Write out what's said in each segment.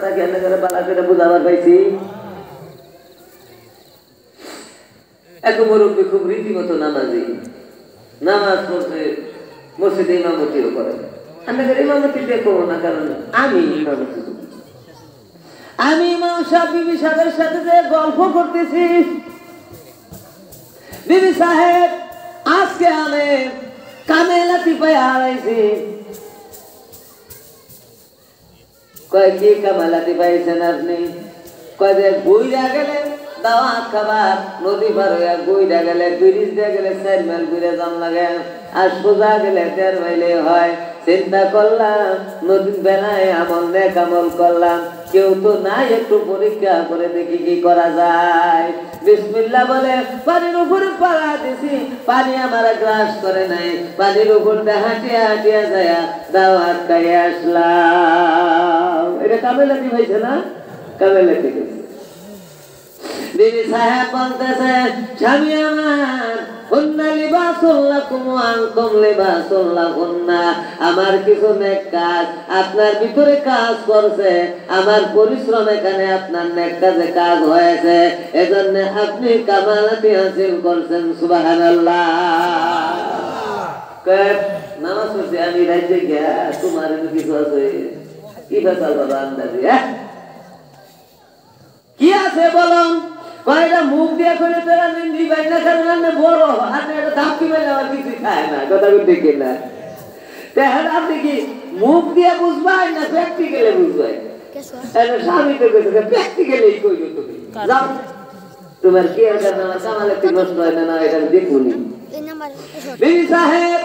কথা কেন করে বালা করে বুঝাবার পাইছি এক মুরব্বী খুব রীতিমতো নামাজি নামাজ পড়তে মসজিদে ইমামতিও করে আমাদের ইমামতি দেখো না কারণ আমি ইমামতি আমি ইমাম সাহেব বিবি সাহেবের সাথে যে গল্প করতেছি বিবি সাহেব আজকে আমি কামেলাতি পায়ে হারাইছি কয় কি কামেলাতি পাইছেন আপনি কয় যে বইরা গেলেন দাওয়াত খাবার নদী পার হইয়া বইরা গেলে ব্রিজ দিয়ে গেলে 4 মাইল ঘুরে যান লাগে আর সোজা গেলে 13 মাইলে হয় চিন্তা করলাম নদীর বেলায় আমল নেক আমল করলাম কেউ তো নাই একটু পরীক্ষা করে দেখি কি করা যায় বিসমিল্লাহ বলে পানির উপরে পাড়া দিছি পানি আমার গ্রাস করে নাই পানির উপর হাঁটিয়া হাঁটিয়া যায় দাওয়াত খাইয়া আসলাম এটা কামেলাতি হয়েছে না কামেলাতি বিবি সাহেব বলতেছে স্বামী আমার হুন্না লিবাসুল লাকুম ওয়া আনতুম লিবাসুল লাহুন্না আমার কিছু নেক কাজ আপনার ভিতরে কাজ করছে আমার পরিশ্রম এখানে আপনার নেক কাজে কাজ হয়েছে এজন্য আপনি কামালাতি হাসিল করছেন সুবহানাল্লাহ কয় নামাজ পড়ছি আমি রাইতে গিয়া তোমার কিছু আছে কি ফেসাল বাবা আন্দাজি কি আছে বলো কয়টা মুখ দিয়ে করে তোরা নিন্দি বাইনা কারণে বড় হাতে একটা ধাপকি মেলে আমার কিছু খায় না কথা বলতে কি না তাহলে আপনি কি মুখ দিয়ে বুঝবাই না প্র্যাকটিক্যালি বুঝবাই এটা স্বামী তো কইছে প্র্যাকটিক্যালি কইলো তুমি যাও তোমার কি আছে না কামালে কি নষ্ট হয় না এটা দেখুনি বিবি সাহেব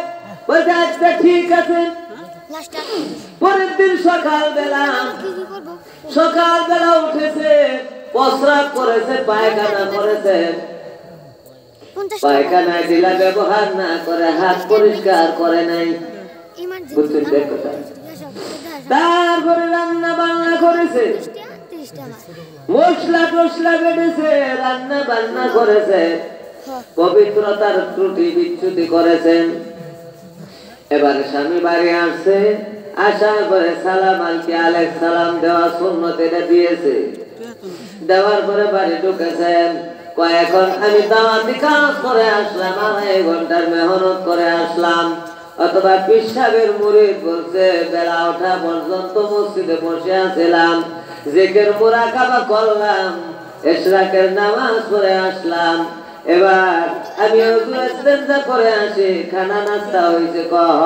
বলতে আচ্ছা ঠিক আছে পরের দিন সকালবেলা উঠেছে প্রস্রাব করেছে পায়খানা করেছে পায়খানায় দিলা ব্যবহার না করে হাত পরিষ্কার করে নাই তারপরে রান্না বান্না করেছে মশলা টসলা বেড়েছে রান্না বান্না করেছে পবিত্রতার ত্রুটি বিচ্যুতি করেছেন এবার স্বামী বাড়ি আসছে আসার পরে সালাম আলকি আলেক সালাম দেওয়া সুন্নত এটা দিয়েছে দেওয়ার পরে বাড়ি ঢুকেছেন কয়েকজন আমি দাওয়াতি কাজ করে আসলাম 2.5 ঘন্টার মেহনত করে আসলাম অথবা পিসাবের মুরিদ বলছে বেলা ওঠা পর্যন্ত মসজিদে বসে আছিলাম জিকির মুরাকাবা করলাম ইশরাকের নামাজ পড়ে আসলাম এবার আমি ওযু ইস্তেনজা করে আসি খানা নাস্তা হয়েছে কহ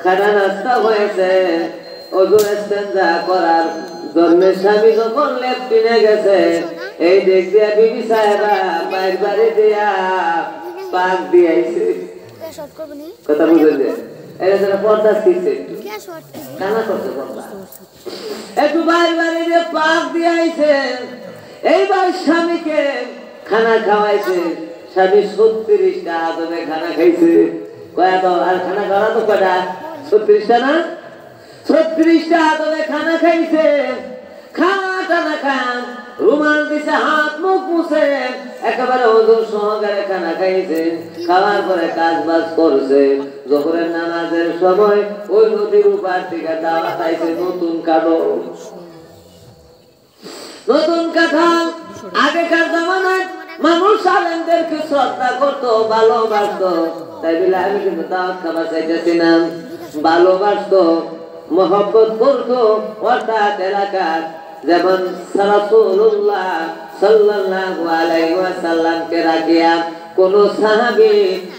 খানা নাস্তা হয়েছে ওযু ইস্তেনজা করার জন্য স্বামী যখন লেফটিনে গেছে এই দেখ দিয়া বিবি সাহেবা বাইর বাড়ি দিয়া পাক দিয়েছে কথা বুঝলে এটা যারা পর্দা শিখছে কানা করতে পর্দা একটু বাইর বাড়ি দিয়ে পাক দিয়েছে এইবার স্বামীকে খানা খাওয়াইছে স্বামী 36টা আদমে খানা খাইছে কয়টা আর খানা খাওয়া তো কয়টা 36টা না 36টা আদমে খানা খাইছে খানা না খান রুমাল দিছে হাত মুখ মুছে একেবারে ওজন সহকারে খানা খাইছে খাওয়ার পরে কাজ বাজ করছে জোহরের নামাজের সময় ওই নদীর উপর থেকে দাওয়াত আইছে নতুন কাঁঠাল আগেকার জামানায় মানুষ আলেমদেরকে শ্রদ্ধা করতো ভালোবাসতো তাই বলে আমি কিন্তু দাওয়াত খাবার চাইতেছি না ভালোবাসতো মহব্বত করতো অর্থাৎ এলাকার যেমন রাসূলুল্লাহ সাল্লাল্লাহু আলাইহি ওয়াসাল্লামকে রাখিয়া কোন সাহাবী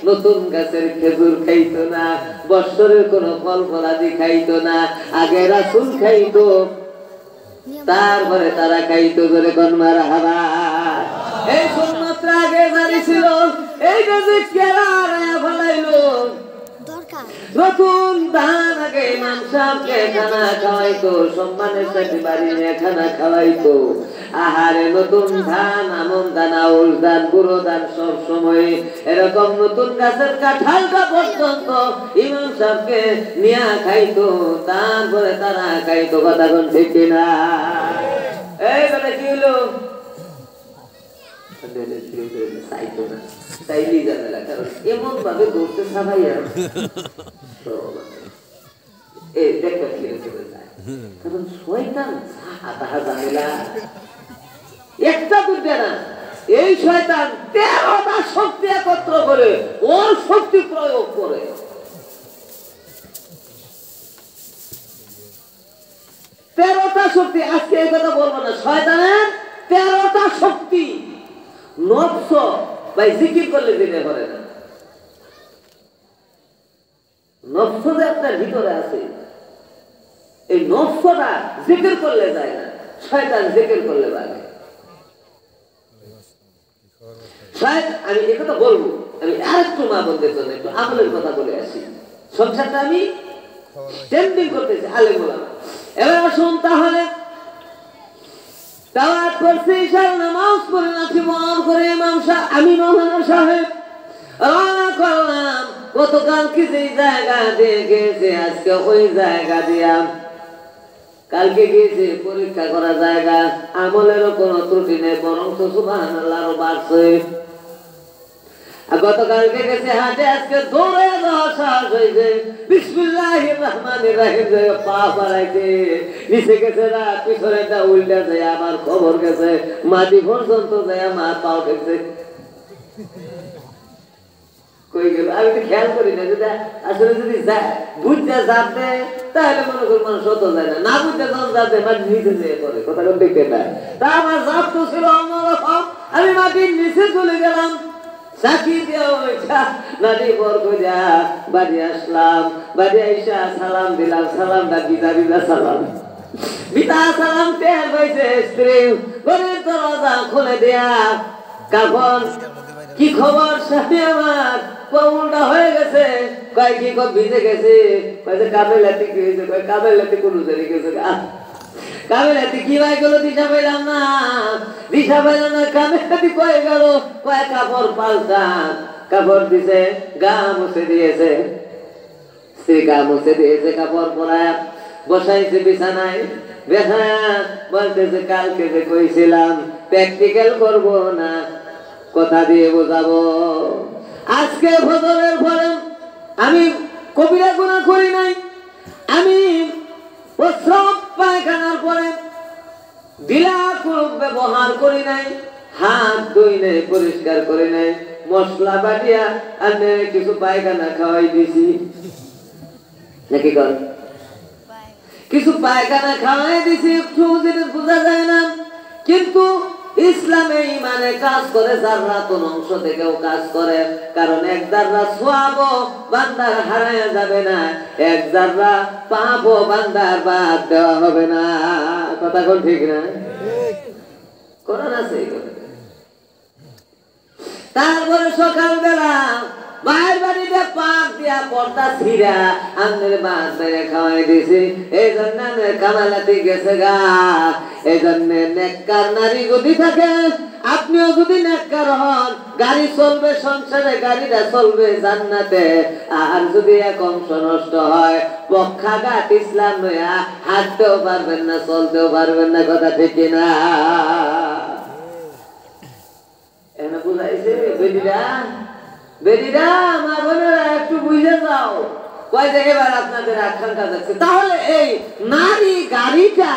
নতুন গাছের খেজুর খাইতো না বছরের কোন ফল ফলাদি খাইতো না আগে রাসূল খাইতো তারপরে তারা খাইতো বলে কোন মারহাবা এই সুন্নাত আগে জারি ছিল এই যে কেরা ফলাইলো দরকার নতুন ধান আগে ইমাম সাহেবকে খানা খাওয়াইতো সম্মানের সাথে বাড়ি নিয়ে খানা খাওয়াইতো আহারে নতুন ধান আমন ধান আউশ ধান গুঁড়ো ধান সব সময় এরকম নতুন গাছের কাঁঠালটা পর্যন্ত ইমাম সাহেবকে নিয়ে খাইতো তারপরে তারা খাইতো কথা কোন ঠিক কিনা এই বলে কি হলো তাইলেই জানে না কারণ এমন ভাবে দৌড়তে সাবাই আর দেখো কি কারণ শয়তান তাহা জানিলা একটা দুটা না, এই শয়তান 13টা শক্তি একত্র করে ওর শক্তি প্রয়োগ করে। 13টা শক্তি, আজকে এই কথা বলবো না। শয়তানের 13টা শক্তি নফস ভাই জিকির করলে দিতে পারে না। নফস যে আপনার ভিতরে আছে, এই নফসটা জিকির করলে যায় না, শয়তান জিকির করলে পারে। আমি এই কথা বলবো, আমি আরেকটু মা বলতে জন্য একটু আমলের কথা বলে আসি। সংসারটা আমি টেন্ডিং করতেছি আলে বললাম। এবার আসুন তাহলে দাওয়াত করছি, ঈশার নামাজ পড়ে নাচি মন করে ইমাম সাহেব, আমি মৌলানা সাহেব রওনা করলাম। গতকালকে যে জায়গা দিয়ে গেছে আজকে ওই জায়গা দিয়া, কালকে গিয়েছে পরীক্ষা করা জায়গা, আমলেরও কোনো ত্রুটি নেই, বরং তো সুবহানাল্লাহ আরো বাড়ছে। গতকালকে গেছে হাটে, আজকে দৌড়ে যাওয়া সাহস হয়েছে। বিসমিল্লাহির রহমানির রহিম পা বাড়াইছে, নিচে গেছে না পিছনে উল্টা যায়, আমার খবর গেছে মাটি পর্যন্ত যায়, আমার পাও গেছে। কই গেল আমি তো খেয়াল করি না, যেটা আসলে যদি বুঝতে যাবে তাহলে মনে করি মানুষ অত যায় না, না বুঝতে যখন যাবে মাটি নিচে যেয়ে পড়ে, কথা দেখে না। তা আমার জাপ তো ছিল অন্যরকম, আমি মাটির নিচে চলে গেলাম, সাকি দিয়া ওইটা নাটি বর কইরা বাড়ি আসলাম। বাড়ি আইসা সালাম দিলাম, সালামটা বিদা বিদা সালাম, বিদা সালাম তেল পাইছে স্ত্রী ঘরের দরজা খুলে দেয়া, কাফন কি খবর স্বামী আমার, উল্টা হয়ে গেছে, কয় কি ভিজে গেছে, কয়েছে কামেল হাতি কি হয়েছে, কয় কামেল হাতি কোন জায়গায় গেছে, কামেল হাতি কি ভাই গেল দিশা পাইলাম না, দিশা পাইলাম না, কামেল হাতি কয়ে গেল, কয় কাপড় পাল্টা, কাপড় দিছে, গা মুছে দিয়েছে, স্ত্রী গা মুছে দিয়েছে, কাপড় পরায় বসাইছে বিছানায়, বলতেছে কালকে যে কইছিলাম প্র্যাকটিক্যাল করব না, কথা দিয়ে বোঝাবো। আজকে ফজরের পরে আমি কবিরা গুনাহ করি নাই, আমি প্রস্রাব পায়খানার পরে বিলাপ ব্যবহার করি নাই, হাত ধুই নাই, পরিষ্কার করি নাই, মশলা বাটিয়া আনে কিছু পায়খানা খাওয়াই দিছি, নাকি কর কিছু পায়খানা খাওয়াই দিছি, একটু জিনিস বোঝা যায় না, কিন্তু ইসলামে ইমানে কাজ করে, যাররা কোন অংশ থেকেও কাজ করে, কারণ এক যাররা সোয়াবও বান্দার হারায় যাবে না, এক যাররা পাপও বান্দার বাদ দেওয়া হবে না, কথা কোন ঠিক না? কোরআন আছে। তারপরে সকালবেলা মায়ের বাড়িতে পাক দিয়া পর্দা ছিঁড়া আন্নের মাছ মেরে খাওয়াই দিছি, এই জন্য কামালাতি গেছে গা। এই জন্য নেককার নারী যদি থাকে, আপনিও যদি নেককার হন, গাড়ি চলবে সংসারে, গাড়িটা চলবে জান্নাতে। আর যদি এক অংশ নষ্ট হয়, পক্ষাঘাত ইসলাম নয়া, হাঁটতেও পারবেন না, চলতেও পারবেন না, কথা ঠিক না? এখানে বুঝাইছে বেদিরা, বেদিরা মা বোনেরা একটু বুঝে যাও, কয় যে এবার আপনাদের আকাঙ্ক্ষা যাচ্ছে। তাহলে এই নারী গাড়িটা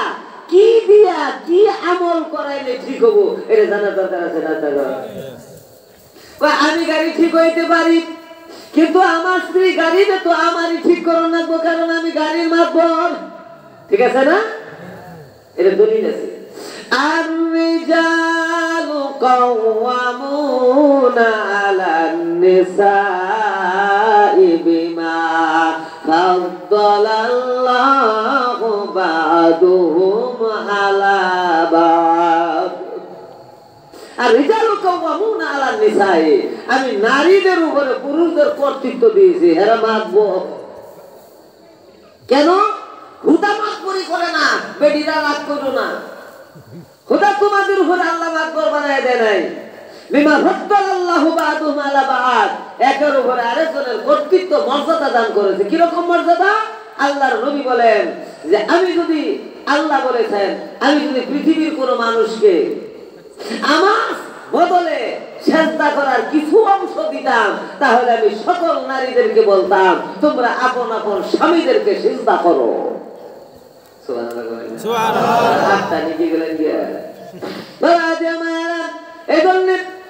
কি দিয়া কি আমল করাইলে ঠিক হবো, এটা জানার দরকার আছে না? আমি গাড়ি ঠিক হইতে পারি, কিন্তু আমার স্ত্রী গাড়িটা তো আমারই ঠিক করো রাখবো, কারণ আমি গাড়ির মাতবর, ঠিক আছে না? এটা দলিল আছে। الرجال قوامون على النساء بما فضل الله بعضهم على بعض। الرجال قوامون على النساء, আমি নারীদের উপরে পুরুষদের কর্তৃত্ব দিয়েছি, এরা মাতবো কেন? হুদা মাতবরি করে না, বেটিরা রাগ করো না, খোদা তোমাদের উপরে আল্লাহ আকবার বানায় দেয় নাই, বিমা ফাদ্দালাল্লাহু বা'দুহুম আলা বা'দ, একের উপরে আরেকজনের কর্তৃত্ব মর্যাদা দান করেছে। কি রকম মর্যাদা? আল্লাহর নবী বলেন যে আমি যদি, আল্লাহ বলেছেন, আমি যদি পৃথিবীর কোন মানুষকে আমার বদলে সেজদা করার কিছু অংশ দিতাম, তাহলে আমি সকল নারীদেরকে বলতাম তোমরা আপন আপন স্বামীদেরকে সেজদা করো।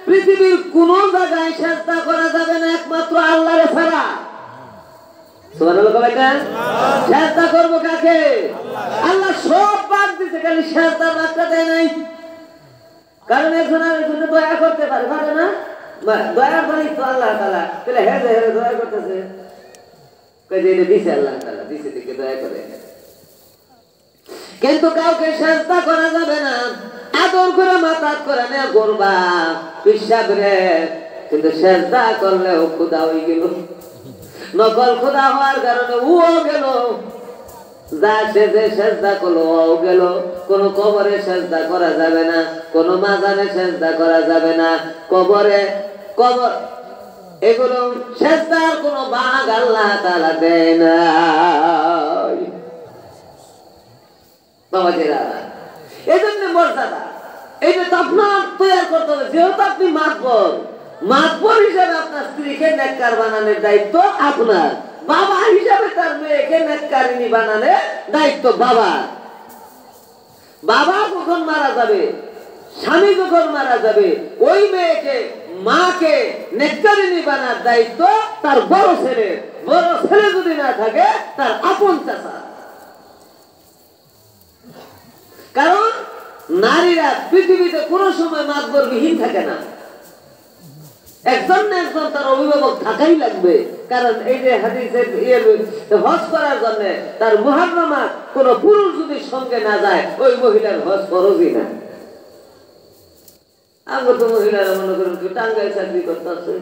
পৃথিবীর কোন জায়গায় চেষ্টা করা যাবে না একমাত্র আল্লাহর ছাড়া। চেষ্টা করবো কাকে? আল্লাহ সব বাদ দিতে, খালি চেষ্টা বাদটা দেয় নাই। কারণ একজন আরেকজন দয়া করতে পারে না, দয়ার মালিক তো আল্লাহ তাআলা। তাহলে হেরে হেরে দয়া করতেছে, দিছে আল্লাহ তাআলা, দিছে দিকে দয়া করে। কিন্তু কাউকে চেষ্টা করা যাবে না, আদর করে মাতাত করে নেওয়া করবা পিসাব রে। কিন্তু চেষ্টা করলেও খোদা হয়ে গেল, নকল খোদা হওয়ার কারণে ও গেল, যা সে যে চেষ্টা করলো ও গেল। কোন কবরে চেষ্টা করা যাবে না, কোন মাজারে চেষ্টা করা যাবে না, কবর এগুলো চেষ্টার কোন ভাগ আল্লাহ তাআলা দেয় না। বাবাজিরা, এই জন্য মর্যাদা এইটা তো আপনার তৈরি করতে হবে। যেহেতু আপনি মাতবর হিসাবে আপনার স্ত্রীকে নেককার বানানোর দায়িত্ব আপনার, বাবা হিসাবে তার মেয়েকে নেককারিনী বানানোর দায়িত্ব বাবা। বাবা যখন মারা যাবে, স্বামী যখন মারা যাবে, ওই মেয়েকে মাকে নেককারিনী বানার দায়িত্ব তার বড় ছেলে। বড় ছেলে যদি না থাকে তার আপন চাচা। কারণ নারীরা পৃথিবীতে কোনো সময় মাতবর বিহীন থাকে না, একজন না একজন তার অভিভাবক থাকাই লাগবে। কারণ এই যে হাদিসের হজ করার জন্য তার মুহাররমা কোন পুরুষ যদি সঙ্গে না যায়, ওই মহিলার হজ ফরজই না। আমরা তো মহিলারা মনে করুন কি টাঙ্গায় চাকরি করতেছে,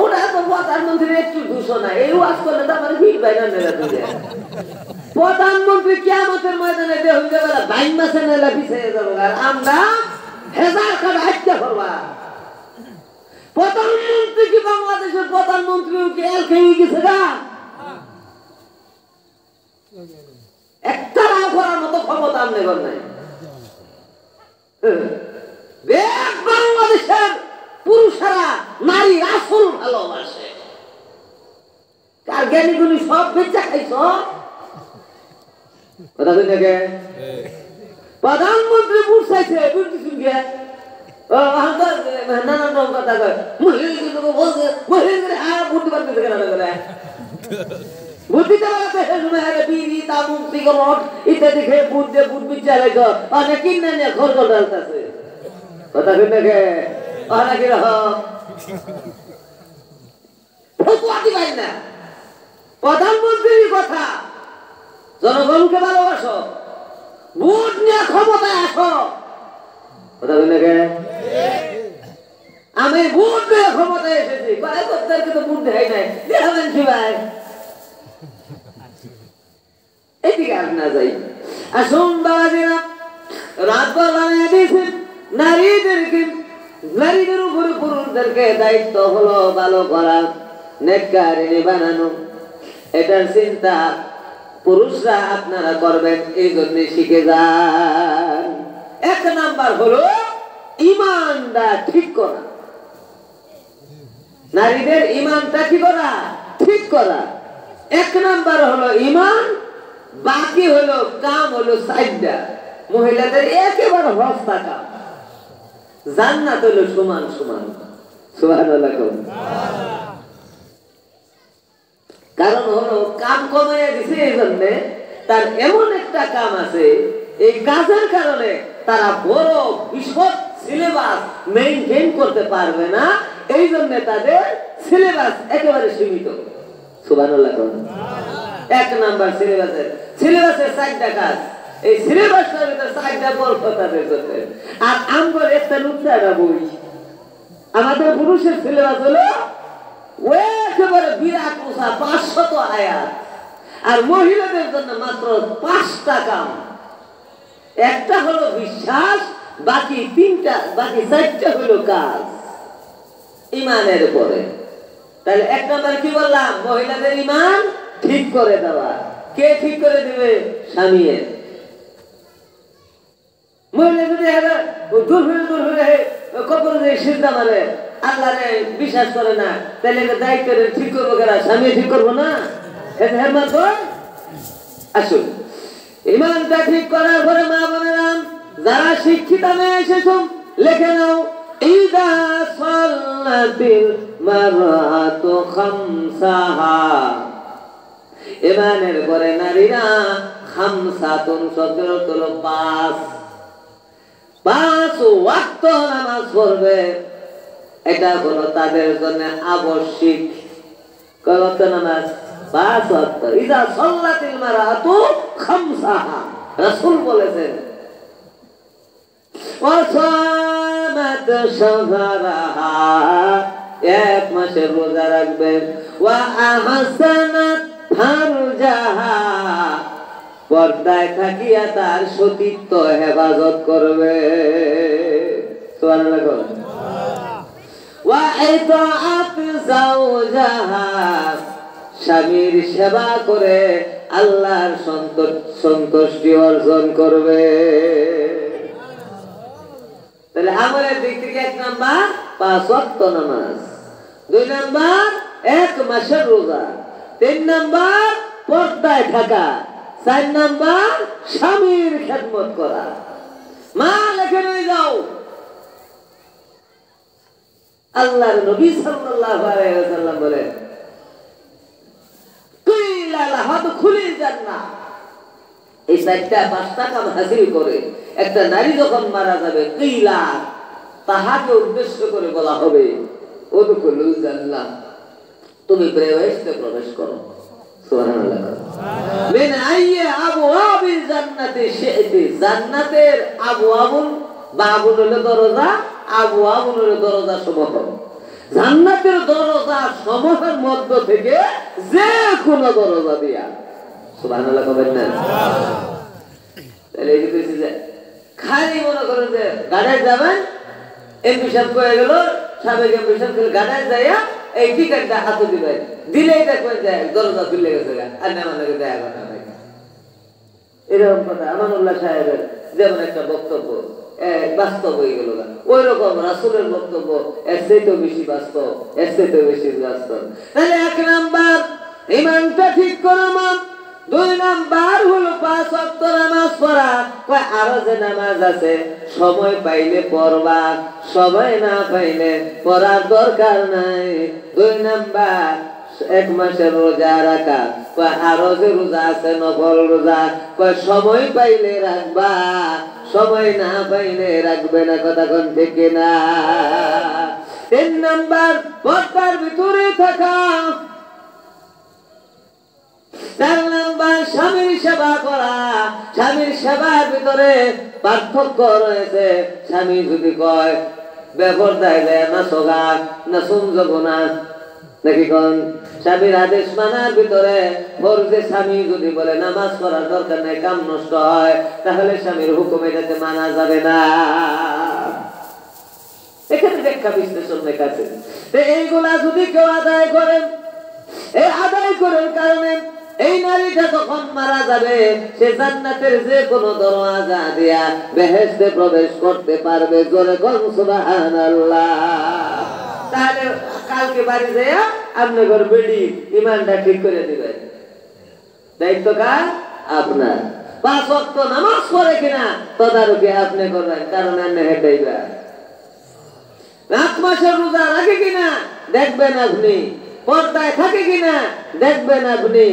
ওরা তো প্রধানমন্ত্রীর একটু দূষণ, এই ওয়াজ করলে তো আমার ভিড় বাইরে নেলা তুলে। প্রধানমন্ত্রী কিয়ামতের ময়দানে হইতে পারে 22 মাসে নেলা পিছিয়ে যাবো, আর আমরা হেজার খাট হাইতে করবা। প্রধানমন্ত্রী কি বাংলাদেশের প্রধানমন্ত্রী কি এল খেয়ে গেছে না? একটা রাও করার মতো ক্ষমতা আমনে নাই। বাংলাদেশের পুরুষেরা নারী আসল ভালোবাসে, কার জ্ঞানী গুলি সব বেচা খাইছ। কথা কই থাকে প্রধানমন্ত্রী বুট চাইছে, বুট দিছুন গে নানান রকম কথা কয়। মহিলা বলছে মহিলা বুট দিবার কেন করে বুট দিতে পারে বিড়ি তামুক সিগারেট ইত্যাদি খেয়ে বুট দিয়ে বুট বিচার অনেক কিনে নিয়ে ঘর ঘর ডালতেছে। কথা কই থাকে অনেক না। প্রধানমন্ত্রীর কথা, জনগণকে ভালোবাসো, ভোট নিয়ে ক্ষমতায় আসো। কথা বলি নাকি? আমি ভোট নিয়ে ক্ষমতায় এসেছি, কয়েকটাকে তো ভোট দেয় নাই, দেখাবেন কি ভাই? এদিকে আর না যাই। আসুন বাবাজিরা, রাতভর বানিয়ে দিয়েছেন নারীদেরকে, নারীদের উপরে পুরুষদেরকে দায়িত্ব হলো ভালো করা, নেককারিনী বানানো। এটার চিন্তা পুরুষরা আপনারা করবেন, এই জন্য শিখে যান। এক নাম্বার হলো ইমানটা ঠিক করা, নারীদের ইমানটা কি করা? ঠিক করা। এক নাম্বার হলো ইমান, বাকি হলো কাম হলো সাইডটা। মহিলাদের একেবারে হস্তা কাম, জান্নাত হলো সমান সমান। সুবহানাল্লাহ। কারণ হলো কাম কমাইয়া দিছে, এই জন্যে তার এমন একটা কাম আছে, এই কাজের কারণে তারা বড় বিশদ সিলেবাস মেইনটেইন করতে পারবে না, এই জন্য তাদের সিলেবাস একেবারে সীমিত। সুবহানাল্লাহ। এক নাম্বার সিলেবাসের 4টা কাজ, এই সিলেবাসটার ভিতরে 4টা গল্প তাদের জন্য। আর আমগর একটা লুচ্চাটা বই, আমাদের পুরুষের সিলেবাস হলো একেবারে বিরাট উঁচা 500 আয়াত, আর মহিলাদের জন্য মাত্র 5টা কাম। একটা হলো বিশ্বাস, বাকি 4টা হলো কাজ ইমানের উপরে। তাহলে এক নম্বর কি বললাম? মহিলাদের ইমান ঠিক করে দেওয়া। কে ঠিক করে দিবে? স্বামী। মহিলা যদি দূর হয়ে কবর সিদ্ধা মানে আল্লাহরে বিশ্বাস করে না, তাহলে দায়িত্ব ঠিক করবো কেনা? স্বামী ঠিক করবো না? আসুন ইমানটা ঠিক করার পরে মা বোনেরা যারা শিক্ষিত মেয়ে এসেছো লিখে নাও ইদা সাল্লাতিল মারআতু খামসাহা ইমানের পরে নারীরা খামসাতুন শব্দের অর্থ হলো পাঁচ ওয়াক্ত নামাজ পড়বে এটা হলো তাদের জন্য আবশ্যিক কয় ওয়াক্ত নামাজ 5 ওয়াক্ত ইদা সাল্লাতিল মারআতু খামসাহা রাসূল বলেছেন ওয়াসামাত শাহরাহা এক মাসের রোজা রাখবেন ওয়া আহসানাত ফারজাহা পর্দায় থাকিয়া তার সতীত্ব হেফাজত করবে সুবহানাল্লাহ ওয়া ইতাআত যাওজাহা স্বামীর সেবা করে আল্লাহর সন্তুষ্টি অর্জন করবে তাহলে আমাদের দিক থেকে 1 নাম্বার 5 ওয়াক্ত নামাজ 2 নাম্বার 1 মাসের রোজা 3 নাম্বার পর্দায় থাকা 4 নাম্বার স্বামীর খেদমত করা মা লেখে নিয়ে যাও আল্লাহর নবী সাল্লাল্লাহু আলাইহি ওয়াসাল্লাম বলেন কিলা লাহাদ খুলিল জান্নাহ এই 4টা 5টা কাম হাসিল করে একটা নারী যখন মারা যাবে কিলা তাহাকে উদ্দেশ্য করে বলা হবে উদখুলুল জান্নাহ তুমি বেহেশতে প্রবেশ করো সুবহানাল্লাহ মিন আইয়ি আবওয়াবিল জান্নাতি শি'তি জান্নাতের আবওয়াবুল বাবুল হলো দরজা আবওয়াবুল হলো দরজা সমূহ জান্নাতের দরজা সমূহের মধ্য থেকে যে কোনো দরজা দিয়া সুবহানাল্লাহ কবেন না তাহলে এই কিছু যে খালি মনে করেন যে গাড়ি যাবেন এমপি সাহেব কয়ে গেল সাবেক এমপি সাহেব গাড়ি যাইয়া এই টিকেটটা হাতে দিবেন দিলেই দেখবেন যে দরজা খুলে গেছে আর না মানে দেখা কথা নাই এরকম কথা আমানুল্লাহ সাহেবের যেমন একটা বক্তব্য বাস্তব হয়ে গেল ওই রকম রাসূলের বক্তব্য এর চেয়ে বেশি বাস্তব এর চেয়ে বেশি বাস্তব তাহলে 1 নাম্বার ঈমানটা ঠিক করো মা 2 নাম্বার হলো 5 ওয়াক্ত নামাজ পড়া কয় আরো যে নামাজ আছে সময় পাইলে পড়বা সময় না পাইলে পড়ার দরকার নাই 2 নাম্বার 1 মাসের রোজা রাখা কয় আরো যে রোজা আছে নফল রোজা কয় সময় পাইলে রাখবা সময় না পাইলে রাখবে না কথা কোন ঠিক না 3 নাম্বার পর্দার ভিতরে থাকা 4 নাম্বার স্বামীর সেবা করা স্বামীর সেবার ভিতরে পার্থক্য রয়েছে স্বামী যদি কয় বেপরদায় যায় না সোগা না শুনব না নাকি কোন স্বামীর আদেশ মানার ভিতরে ফরজে স্বামী যদি বলে নামাজ পড়ার দরকার নাই কাম নষ্ট হয় তাহলে স্বামীর হুকুম এটাতে মানা যাবে না এখানে ব্যাখ্যা বিশ্লেষণ লেখা আছে এইগুলা যদি কেউ আদায় করেন এই আদায় করার কারণে এই নারীটা যখন মারা যাবে সে জান্নাতের যে কোনো দরওয়াজা দিয়া বেহেশতে প্রবেশ করতে পারবে জোরে কোন সুবহানাল্লাহ তাহলে কালকে বাড়ি যায়া আপনি ঘর বেডি ঈমানটা ঠিক করে দিবেন দায়িত্ব কার আপনার 5 ওয়াক্ত নামাজ পড়ে কিনা তদারকি আপনি করবেন কারণ আপনি হেঁটেইবা 1 মাসের রোজা রাখে কিনা দেখবেন আপনি পর্দায় থাকে কিনা দেখবেন আপনি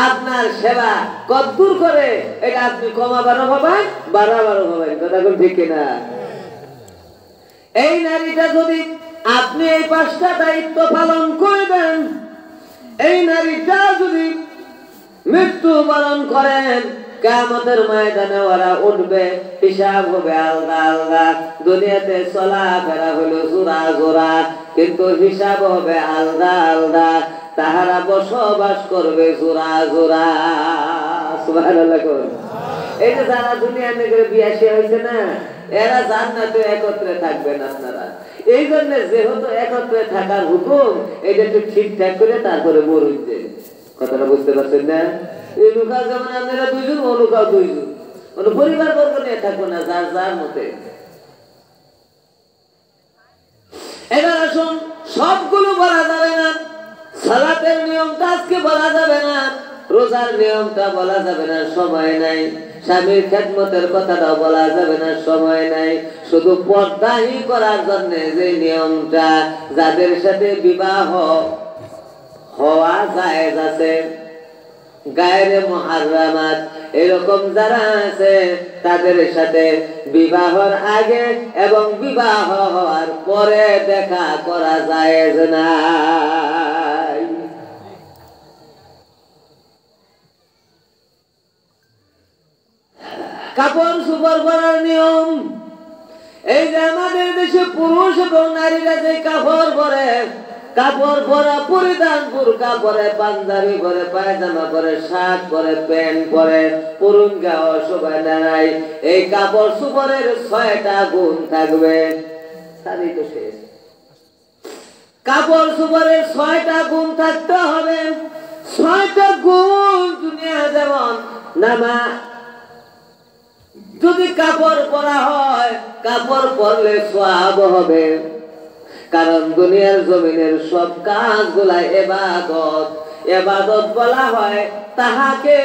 আপনার সেবা কদ্দুর করে এটা আপনি কমাবারও হবেন বাড়াবারও হবেন কথা কোন ঠিক কিনা এই নারীটা যদি আপনি এই 5টা দায়িত্ব পালন করবেন এই নারীটা যদি মৃত্যুবরণ করেন কিয়ামতের ময়দানে ওরা উঠবে হিসাব হবে আলাদা আলাদা দুনিয়াতে চলাফেরা হলো জোড়া জোড়া কিন্তু হিসাব হবে আলাদা আলাদা তাহারা বসবাস করবে জোড়া জোড়া সুবহানাল্লাহ এই যে যারা দুনিয়া থেকে বিয়াশি হয়েছে না এরা জান্নাতে একত্রে থাকবেন আপনারা এই জন্য যেহেতু একত্রে থাকার হুকুম এটা একটু ঠিকঠাক করে তারপরে মরুইছে কথাটা বুঝতে পারছেন না এই লোকা যেমন আপনারা 2 জন ও লোকাও 2 জন কোনো পরিবার বর্গ নিয়ে থাকবো না যার যার মতে এবার আসুন সবগুলো বলা যাবে না সালাতের নিয়মটা আজকে বলা যাবে না রোজার নিয়মটা বলা যাবে না, সময় নাই। স্বামীর খেদমতের কথাটাও বলা যাবে না, সময় নাই। শুধু পর্দাই করার জন্য যে নিয়মটা, যাদের সাথে বিবাহ হওয়া জায়েজ আছে, গায়রে মুহাররামাত এরকম যারা আছে, তাদের সাথে বিবাহর আগে এবং বিবাহ হওয়ার পরে দেখা করা জায়েজ নাই। কাপড় চোপড় পরার নিয়ম, এই যে আমাদের দেশে পুরুষ এবং নারীরা যে কাপড় পরে, কাপড় পরা পরিধান, বুরকা পরে, পাঞ্জাবি পরে, পায়জামা পরে, শার্ট পরে, প্যান্ট পরে, পুরুঙ্গা অসুবিধা দাঁড়ায়। এই কাপড় চোপড়ের 6টা গুণ থাকবে। তারই তো শেষ। কাপড় চোপড়ের 6টা গুণ থাকতে হবে। 6টা গুণ দুনিয়া যেমন নামাজ, যদি কাপড় পরা হয়, কাপড় পরলে সওয়াব হবে। কারণ দুনিয়ার জমিনের সব কাজগুলা ইবাদত। ইবাদত বলা হয় তাহাকে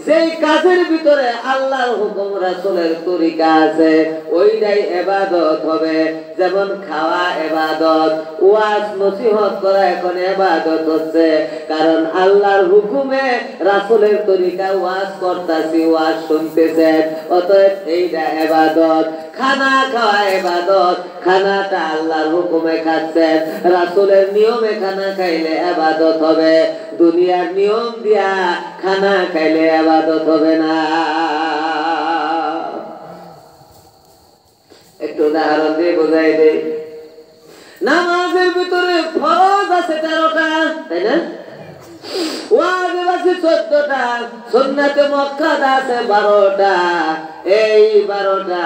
যেই কাজের ভিতরে আল্লাহর হুকুম রাসূলের তরিকা আছে, ওইটাই ইবাদত হবে। যেমন খাওয়া ইবাদত, ওয়াজ নসিহত করা এখন ইবাদত হচ্ছে, কারণ আল্লাহর হুকুমে রাসূলের তরিকা ওয়াজ করতেছি, ওয়াজ শুনতেছেন, অতএব এইটা ইবাদত। খানা খাওয়া ইবাদত, খানাটা আল্লাহর হুকুমে খাচ্ছেন, রাসূলের নিয়মে খানা খাইলে ইবাদত হবে। দুনিয়ার নিয়ম দিয়া খানা খাইলে ইবাদত হবে না। একটু উদাহরণ দিয়ে বোঝাই দেই। নামাজের ভিতরে ফরজ আছে 13টা, তাই না? ওয়াজিব আছে 14টা, সুন্নাতে মুআক্কাদা আছে 12টা। এই 12টা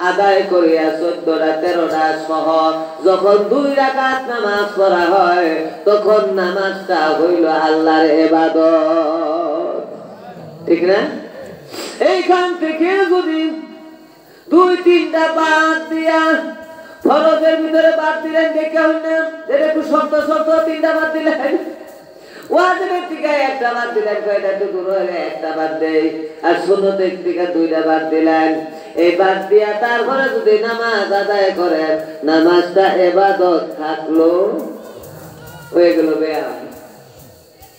আদায় করিয়া 14টা 13টা সহ যখন 2 রাকাত নামাজ পড়া হয়, তখন নামাজটা হইল আল্লাহর ইবাদত। ঠিক না? এইখান থেকে যদি 2-3টা বাদ দিয়া, ফরজের ভিতরে বাদ দিলেন, দেখে হইল না এটা একটু শক্ত শক্ত, 3টা বাদ দিলেন। ওয়াজিবের থেকে 1টা বাদ দিলেন, কয়টা টুকু রইলে 1টা বাদ দেই। আর সুন্নতের থেকে 2টা বাদ দিলেন। এই বাদ দিয়া তারপরে যদি নামাজ আদায় করেন, নামাজটা ইবাদত থাকলো, হয়ে গেল ব্যায়াম।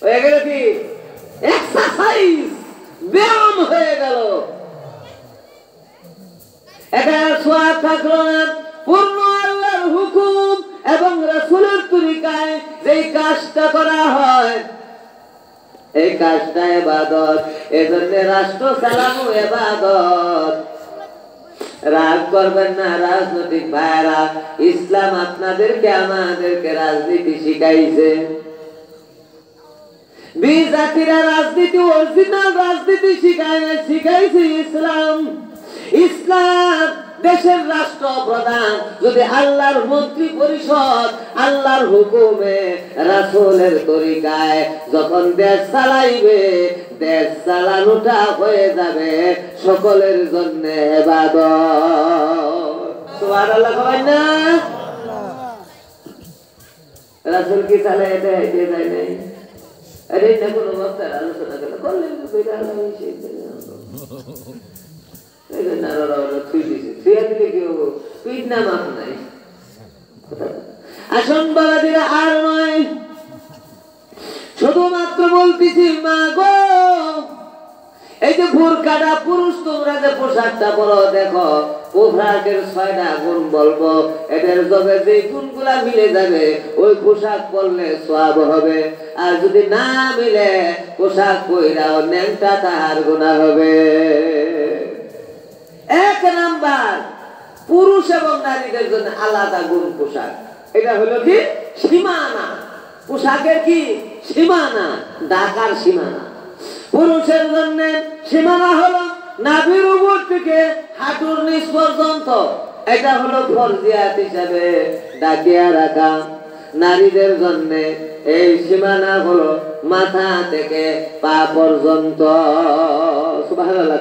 হয়ে গেল কি? এক্সারসাইজ, ব্যায়াম হয়ে গেল। এটা সওয়াব থাকলো না। পূর্ণ আল্লাহর হুকুম এবং রাসূলের তরিকায় যেই কাজটা করা হয়, এই কাজটা ইবাদত। এজন্য রাষ্ট্র চালানো ইবাদত। রাগ করবেন না রাজনৈতিক ভাইরা, ইসলাম আপনাদেরকে আমাদেরকে রাজনীতি শিখাইছে। বিজাতিরা রাজনীতি, অরিজিনাল রাজনীতি শিখায় না, শিখাইছে ইসলাম। ইসলাম দেশের রাষ্ট্রপ্রধান যদি আল্লাহর মন্ত্রী পরিষদ আল্লাহর হুকুমে রাসূলের তরিকায় যখন দেশ চালাইবে, দেশ চালানোটা হয়ে যাবে সকলের জন্য ইবাদত। সুবহানাল্লাহ কইবেন না? রাসূল কি চালায় এটা হেঁটে যায় নাই? আরে না কোনো বক্তার আলোচনা করলেন বেটা হইছে। আসন বাবাদিরা আর নয়, শুধুমাত্র বলতেছি মা গো, এই যে বোরকাটা পুরুষ তোমরা যে পোশাকটা পরো, দেখো পোশাকের 6টা গুণ বলবো, এটার জবে যে গুণগুলা মিলে যাবে ওই পোশাক পরলে সওয়াব হবে। আর যদি না মিলে পোশাক পইরাও ন্যাংটা তাহার গুনাহ হবে। 1 নাম্বার, পুরুষ এবং নারীদের জন্য আলাদা গুণ পোশাক। এটা হলো কি? সীমানা। পোশাকের কি? সীমানা, ঢাকার সীমানা। পুরুষের জন্য সীমানা হলো নাভির উপর থেকে হাঁটুর নিচ পর্যন্ত, এটা হলো ফরজিয়াত হিসাবে ঢাকিয়া রাখা। নারীদের জন্য এই সীমানা হলো মাথা থেকে পা পর্যন্ত। সুবহানাল্লাহ।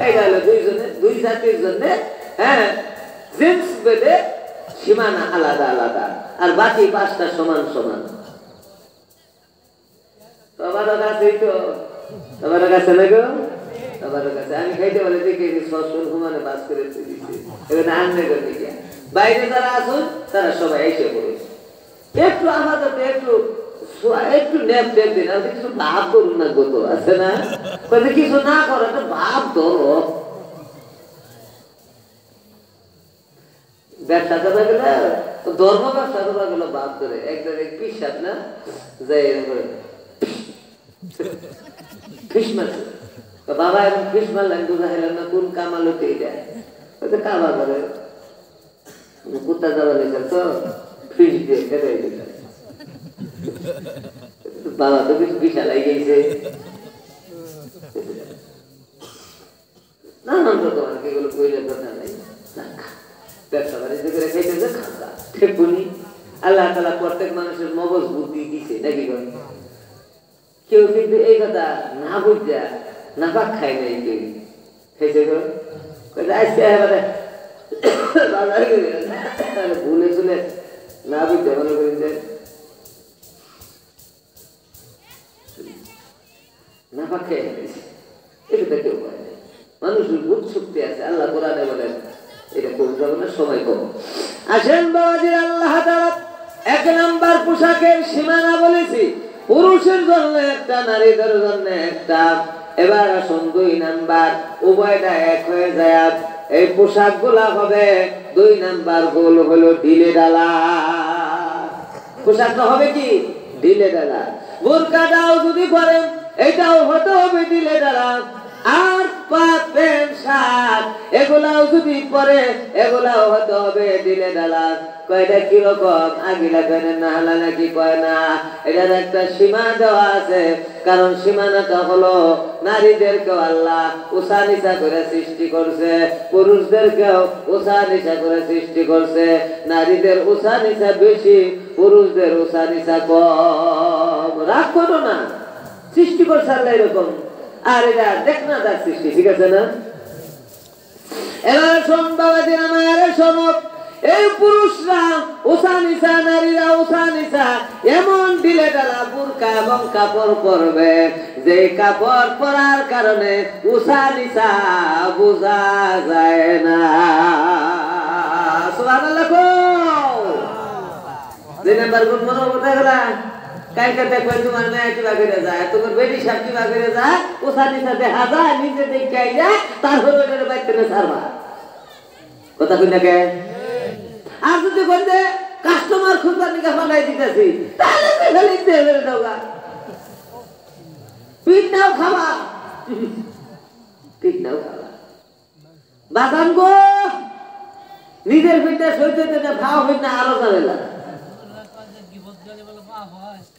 এটা হলো দুই জাতির জন্য, হ্যাঁ, জিন্স বেদে সীমানা আলাদা আলাদা, আর বাকি 5টা সমান সমান। তোমারও কাছেই তো, তোমারও কাছে না গো, তোমারও কাছে। আমি খাইতে বলে দেখে সসল হুমানে বাস করে দিচ্ছি, এবার আনলে করতে গিয়া বাইরে যারা আসুন তারা সবাই এসে পড়ে একটু আমাদের একটু নেপ টেপ দিন, আপনি কিছু ভাব করুন না গত আছে না, কিছু না করো একটা ভাব ধরো। ব্যবসা করা গেলে ধর্ম ব্যবসা করা গেলো ভাব ধরে একজন এক পিসাব না যাই এরকম করে ফিস মারছে বাবা, এরকম ফিস মারলেন বুঝা হেলেন না কোন কামালতে যায় কামা করে কুত্তা যাওয়া নিয়েছে তো ফিস দিয়ে খেতে দিতে বাবা তো কিছু বিশাল গেছে নানান রকম আর কি এগুলো কইলে কথা নাই। ব্যবসা বাণিজ্য করে খাইতেছে খাতা ঠেকুনি আল্লাহ তাআলা প্রত্যেক মানুষের মগজ বুদ্ধি দিছে নাকি বল, কেউ কিন্তু এই কথা না বুঝা না পাক খায় নাই, কেউ খাইছে গো আজকে এবারে ভুলে চলে না বুঝতে মনে করেন যে না পাক খেয়ে গেছে, এটা কেউ পায় না। মানুষের বুধ শক্তি আছে, আল্লাহ কোরআনে বলেন এটা কোন যাবে সময় কম। আসেন বাবাজির, আল্লাহ তাআলা এক নাম্বার পোশাকের সীমানা বলেছি, পুরুষের জন্য একটা, নারীদের জন্য একটা। এবার আসুন 2 নাম্বার, উভয়টা এক হয়ে যায়। এই পোশাক গুলা হবে 2 নাম্বার গোল হলো ঢিলে ঢালা। পোশাকটা হবে কি ঢিলে ঢালা। বোরকাটাও যদি পরেন এটাও হতে হবে ঢিলে ঢালা। আর প্যান্ট শার্ট এগুলাও যদি পরে এগুলাও হতে হবে ঢিলে ঢালা। কয়টা কিরকম আগিলা কেন না হালা নাকি কয় না, এটার একটা সীমা দেওয়া আছে। কারণ সীমানাটা হলো নারীদেরকেও আল্লাহ উঁচা নিচা করে সৃষ্টি করছে, পুরুষদেরকেও উঁচা নিচা করে সৃষ্টি করছে। নারীদের উঁচা নিচা বেশি, পুরুষদের উঁচা নিচা কম। রাগ করো না, সৃষ্টি করছে আল্লাহ এরকম। আর এটা দেখ না তার সৃষ্টি, ঠিক আছে না? এবার শোন বাবাজির আমার, শোন, এই পুরুষরা উঁচা নিচা, নারীরা উঁচা নিচা, এমন ঢিলে ঢালা বুরকা এবং কাপড় পরবে যে কাপড় পরার কারণে উঁচা নিচা বোঝা যায় না। সুবহানাল্লাহ। দুই নাম্বার গুণ মনে করতে গেলা কালকে দেখবেন তোমার মেয়ে কিবা করে যায়, তোমার বেটি সাপ কিবা করে যায়, উঁচা নিচা দেখা যায়, নিজে দেখে যায়, তারপরে ওটার বাইতে ছাড়বা। কথা কই নাকি? আর যদি বলতে কাস্টমার খুঁজবার নিকা ফালাই দিতেছি, তাহলে ফেলে দেবে দাওগা, পিঠ নাও খাবা, পিঠ নাও খাবা। বাদাম গো নিজের পিঠটা সইতে না, ভাও পিঠ না আরো ঝামেলা।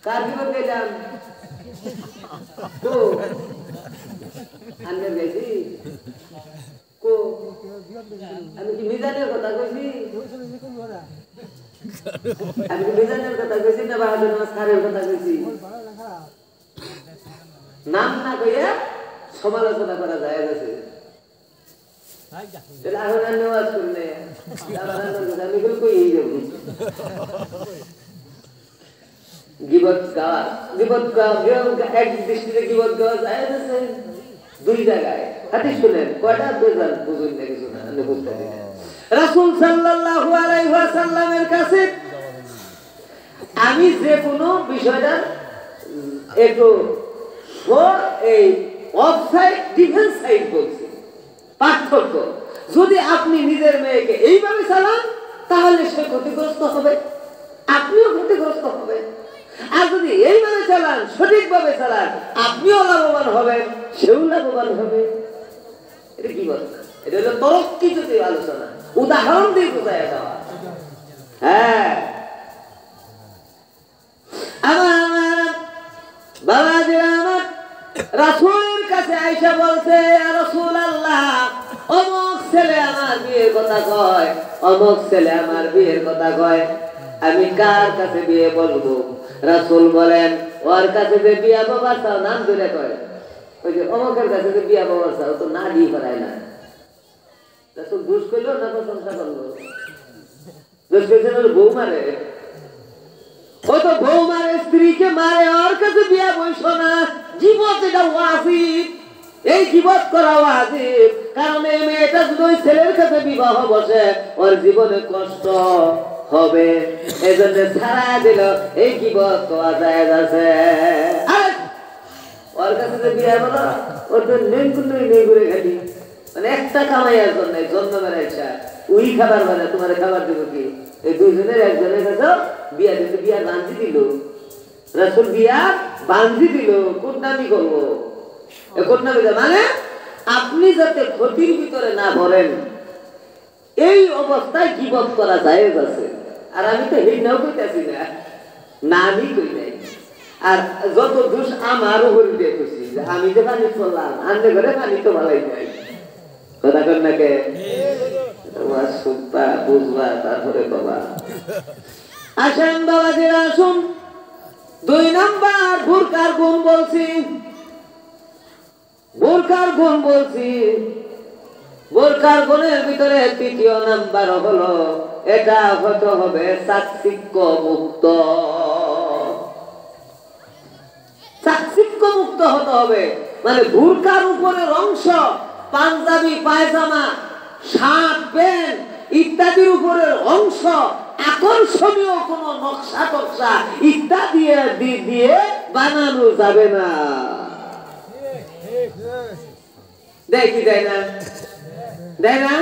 কার জীবন গেলাম তো আনবে গেছি কো, আমি কি মিজানের কথা কইছি? আমি কি মিজানের কথা কইছি না বাহাদুর নামাজ খারের কথা কইছি? নাম না কইয়া সমালোচনা করা যায় গেছে। এখন আর নেওয়াজ করলে আমি এগুলো কই যাবো। গিবত গাওয়া, এক দৃষ্টিতে গিবত গাওয়া যায় না 2 জায়গায়। হাদিস শুনেন, কয়টা বেজান বুঝুন না কিছু না, আমি বুঝতে পারি। রাসূল সাল্লাল্লাহু আলাইহি ওয়াসাল্লামের কাছে আমি যে কোনো বিষয়টা একটু এই অফসাইড ডিফেন্স সাইড বলছি, পার্থক্য। যদি আপনি নিজের মেয়েকে এইভাবে চালান তাহলে সে ক্ষতিগ্রস্ত হবে, আপনিও ক্ষতিগ্রস্ত হবেন। আর যদি এইভাবে চালান, সঠিকভাবে চালান, আপনিও লাভবান হবেন, সেও লাভবান হবে। এটা কি বল? এটা হলো তরক্কি যদি আলোচনা, উদাহরণ দিয়ে বোঝায় দেওয়া। হ্যাঁ, আমার বাবাজিরা আমার রাসূলের কাছে আয়েশা বলছে, ইয়া রাসূলুল্লাহ, অমুক ছেলে আমার বিয়ের কথা কয়, অমুক ছেলে আমার বিয়ের কথা কয়, আমি কার কাছে বিয়ে বলবো? রাসূল বলেন, ওর কাছে যে বিয়া বাবা চাও, নাম ধরে কয়, ওই যে অমুকের কাছে যে বিয়া বাবা চাও, তো না দিয়ে পারায় না। রাসূল দুষ করলো না প্রশংসা করলো? দুষ করছে না বউ মারে, ও তো বউ মারে, স্ত্রীকে মারে, ওর কাছে বিয়া বইস না। জীবত এটা ওয়াজিব, এই জীবত করা ওয়াজিব। কারণ এই মেয়েটা যদি ওই ছেলের কাছে বিবাহ বসে, ওর জীবনে কষ্ট হবে, এই জন্য ছাড়া দিল। এই জীবত করা যায় আছে। ওর কাছে যে বিয়া বলো, ওর তো নেই ঘুরে খালি, মানে একটা কামাইয়ার জন্য জন্ম বেড়াইছা ওই খাবার বানা, তোমার খাবার দেবো কি? এই দুইজনের একজনের কাছে বিয়া দিতে, বিয়া বান্ধি দিল রাসূল, বিয়া বান্ধি দিল। কোটনামি করবো, কোটনামি মানে আপনি যাতে ক্ষতির ভিতরে না ভরেন, এই অবস্থায় গীবত করা জায়েজ আছে। আর আমি তো হিন্নাও কইতাছি না, না আমি কই নাই। আর যত দোষ আমারও হল দিয়ে খুশি, আমি যে পানি করলাম আন্নে ঘরে পানি তো ভালোই নাই। কথা কর নাকে শুনবা বুঝবা তারপরে বাবা। আসেন বাবাজিরা আসুন, 2 নাম্বার বোরকার গুণ বলছি। বোরকার গুণ বলছি, বোরকার গুণের ভিতরে 3য় নাম্বার হলো এটা হতে হবে চাকচিক্য মুক্ত। চাকচিক্য মুক্ত হতে হবে মানে বোরকার উপরের অংশ, পাঞ্জাবি, পায়জামা, শার্ট, প্যান্ট ইত্যাদির উপরের অংশ আকর্ষণীয় কোন নকশা টকশা ইত্যাদি দিয়ে বানানো যাবে না। দেখি দেয় না, দেয় না?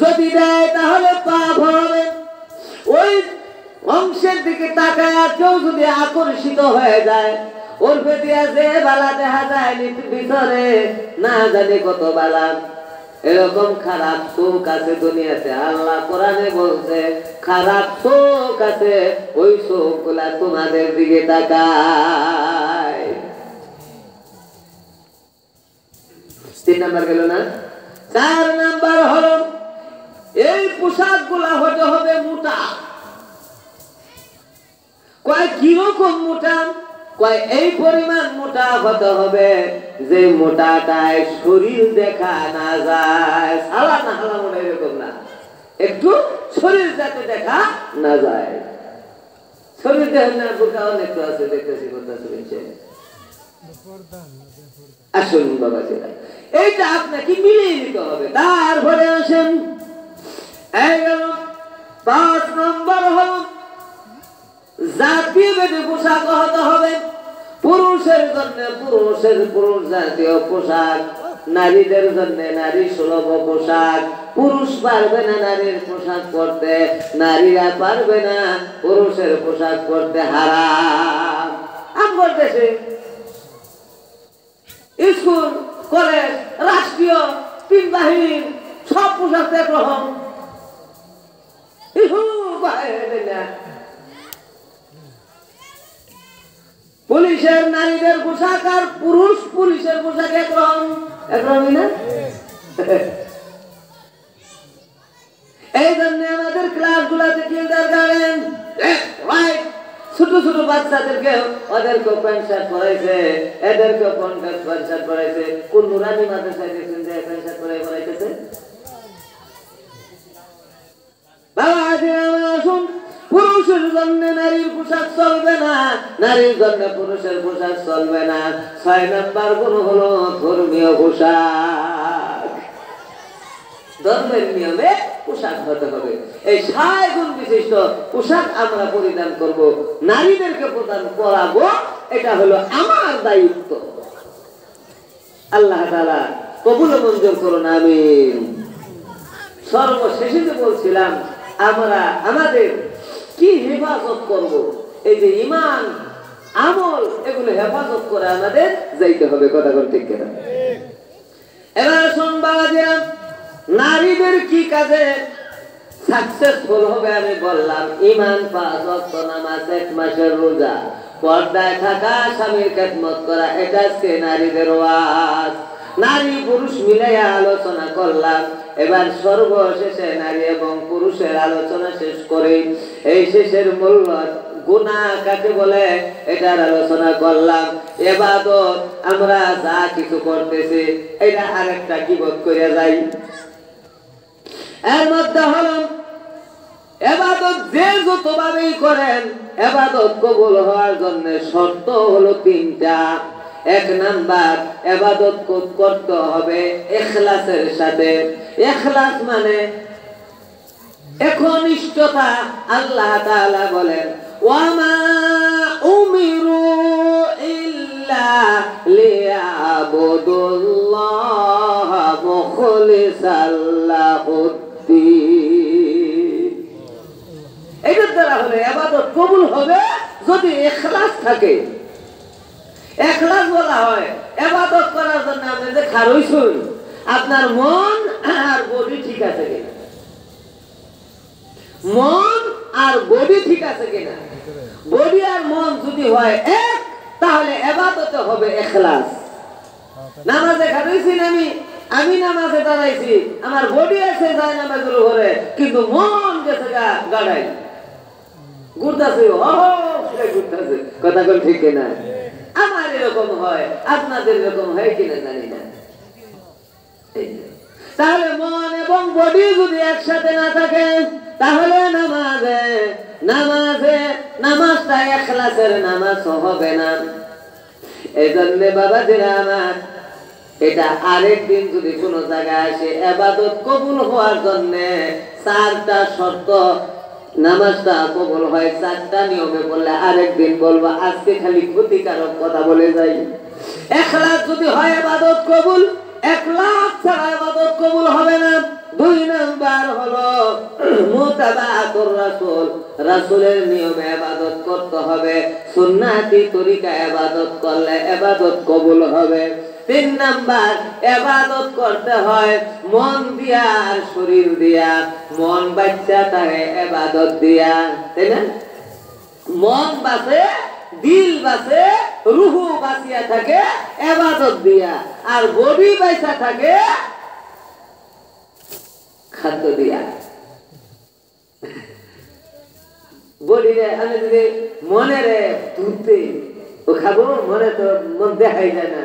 যদি দেয় তাহলে পাপ হবে। ওই অংশের দিকে তাকায় কেউ যদি আকর্ষিত হয়ে যায়, ওর পেটিয়া যে বালা দেখা যায় ভিতরে না জানি কত বালা। এরকম খারাপ চোখ আছে দুনিয়াতে। আল্লাহ কোরআনে বলছে খারাপ চোখ আছে, ওই চোখ গুলা তোমাদের দিকে তাকায়। 3 নাম্বার গেল না? 4 নাম্বার হলো এই পোশাক গুলা হতে হবে মোটা। কয় কিরকম মোটা? কয় এই পরিমাণ মোটা হতে হবে যে মোটাটায় শরীর দেখা না যায়। সালা না হালা মনে এরকম না, একটু শরীর যাতে দেখা না যায়। শরীর দেখেন না, বোরকা অনেক তো আছে, দেখতেছি করতেছে। আসুন বাবা ছেলে, এইটা আপনাকে মিলিয়ে নিতে হবে। তারপরে আসেন এই গেল 5 নম্বর হল জাতীয় বেদে পোশাক হতে হবে। পুরুষের জন্য পুরুষ জাতীয় পোশাক, নারীদের জন্য নারী সুলভ পোশাক। পুরুষ পারবে না নারীর পোশাক পরতে, নারীরা পারবে না পুরুষের পোশাক পরতে, হারাম। আমার দেশে স্কুল, কলেজ, রাষ্ট্রীয়, 3 বাহিনীর সব পোশাক একরকম। পুলিশের নারীদের পোশাক আর পুলিশের পোশাক একরকমই না। এই জন্য আমাদের ক্লাস গুলাতে কিন্ডারগার্টেন, ছোট ছোট বাচ্চাদেরকে ওদেরকে প্যান্ট শার্ট পরাইছে, এদেরকে প্যান্ট শার্ট পরাইছে। কোন নুরানি মাদ্রাসায় দেখছেন যে প্যান্ট শার্ট পরাই পরাইতেছে? বাবা আসুন, পুরুষের জন্য নারীর পোশাক চলবে না, নারীর জন্য পুরুষের পোশাক চলবে না। 6 নাম্বার গুণ হলো ধর্মীয় পোশাক। ধর্মের নিয়মে পোশাক হতে হবে। এই 6 গুণ বিশিষ্ট পোশাক আমরা পরিধান করব, নারীদেরকে প্রদান করাবো। এটা হলো আমার দায়িত্ব। আল্লাহ তাআলা কবুল মঞ্জুর করুন, আমিন। সর্বশেষে বলছিলাম আমরা আমাদের কি হেফাজত করব, এই যে ঈমান আমল এগুলো হেফাজত করে আমাদের যাইতে হবে। কথা বল ঠিক কিনা? এবার শুনবা যে নারীদের কি কাজে সাকসেসফুল হবে আমি বললাম। ঈমান, 5 ওয়াক্ত নামাজ, 1 মাসের রোজা, পর্দায় থাকা, স্বামীর খেদমত করা, এটা আজকে নারীদের ওয়াজ। নারী পুরুষ মিলাইয়া আলোচনা করলাম। এবার সর্বশেষে নারী এবং পুরুষের আলোচনা শেষ করে এই শেষের মূল্য গুনাহ কাকে বলে এটার আলোচনা করলাম। ইবাদত আমরা যা কিছু করতেছি এটা আরেকটা গীবত করে যাই। এর মধ্যে হলো ইবাদত যে যতভাবেই করেন, ইবাদত কবুল হওয়ার জন্য শর্ত হলো তিনটা। এক নাম্বার, ইবাদত করতে হবে ইখলাসের সাথে। ইখলাস মানে একনিষ্ঠতা। আল্লাহ তাআলা বলেন, ওয়ামা উমিরু ইল্লা লিয়াবুদুল্লাহ মুখলিসাল লাহুদ্দিন। এটার দ্বারা হলে ইবাদত কবুল হবে যদি ইখলাস থাকে। ইখলাস বলা হয় ইবাদত করার জন্য আপনি যে খারইছুন, আপনার মন আর বডি ঠিক আছে কিনা, মন আর বডি ঠিক আছে কিনা। বডি আর মন যদি হয় এক, তাহলে ইবাদতে হবে ইখলাস। নামাজে খারইছি আমি নামাজে দাঁড়াইছি, আমার বডি আছে যায় নামাজের ঘরে, কিন্তু মন গেছে গাড়াই ঘুরতেছে, ঘুরতেছে। কথা কোন ঠিক কিনা? আমার এরকম হয়, আপনাদের এরকম হয় কিনা জানি না। তাহলে মন এবং বডি যদি একসাথে না থাকে, তাহলে নামাজটা ইখলাসের নামাজ হবে না। এই জন্য বাবাজিরা আমার, এটা আরেকদিন যদি কোন জায়গায় আসে ইবাদত কবুল হওয়ার জন্য চারটা শর্ত, নামাজটা কবুল হয় চারটা নিয়মে বললে আরেকদিন বলবো। আজকে খালি ক্ষতিকারক কথা বলে যাই। ইখলাস যদি হয় ইবাদত কবুল, ইখলাস ছাড়া ইবাদত কবুল হবে না। দুই নাম্বার হলো মুতাবাআতুর রাসূল, রাসূলের নিয়মে ইবাদত করতে হবে। সুন্নাতি তরিকায় ইবাদত করলে ইবাদত কবুল হবে। তিন নাম্বার, ইবাদত করতে হয় মন দিয়া আর শরীর দিয়া। মন বাচ্চা থাকে ইবাদত দিয়া, তাই না? মন বাঁচে, দিল বাঁচে, রুহু বাঁচিয়া থাকে ইবাদত দিয়া, আর বডি বাঁচা থাকে খাদ্য দিয়া। বডি রে আমি যদি মনে রে ধুতে ও খাবো, মনে তো মন দেখাই যায় না।